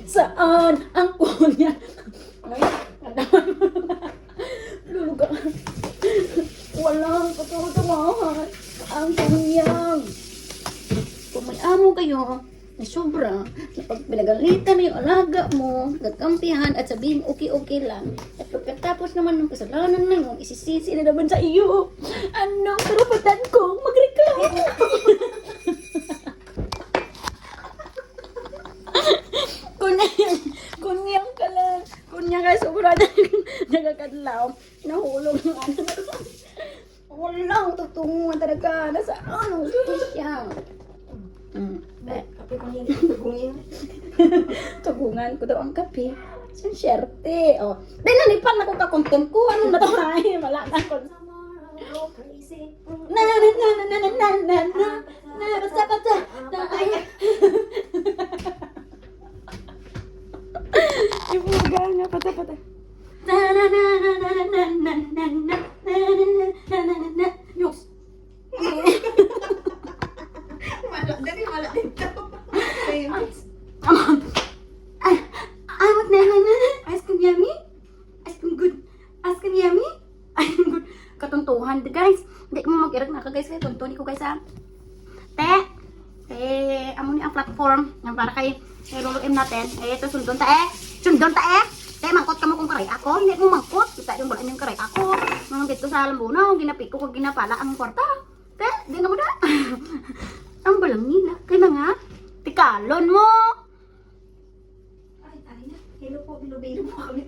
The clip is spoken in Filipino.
Saan ang kunya? Ay, nadaman mo na. Luluga. Walang katutumahan ang kunyang. Kung may amo kayo na sobra, na pag pinagalitan na yung alaga mo, gagampihan at sabihin okay lang. At pagkatapos naman ng kasalanan na yun, isisisi na naman sa iyo. Anong karapatan kong magreklamo? Kunyang ka lang. Kunyang ka sobra na nagkakadlaw. Nahulog ng ano. Walang tutunguhan talaga. Nasaan ang kunyang? Kape ko hindi tugungin. Tugungan ko daw ang kape. Sinserte. Oh. Dahil nanipan ako ka-content ko. Anong natuhay? Wala na ko. Na na na na na na na na na na basta basta na ay. Ibuga nga pata. Na na na na na na na na na na na na na. Yos. Wala dito. Ay, what na. Ice cream yummy? Ice cream good. Ice cream yummy? Ice cream good. Katuntuhan, guys. Hindi mo mag-irag na ka, guys. Kaya tuntuni ko, guys, ha. Amo ni ang platform. Yan para kay luluim natin. Ito, sundon ta, Sundon ta, mangkot ka mo kung karay ako. Hindi mo mangkot. Kita yung balaan yung karay ako. Nung dito sa lambunaw, ginapik ko kung ginapala ang kwarta. Di na mo na. Ang balang nila. Kaya nga, tikalon mo. Ay, tayo na. Hello po, bilo-bilo po kami.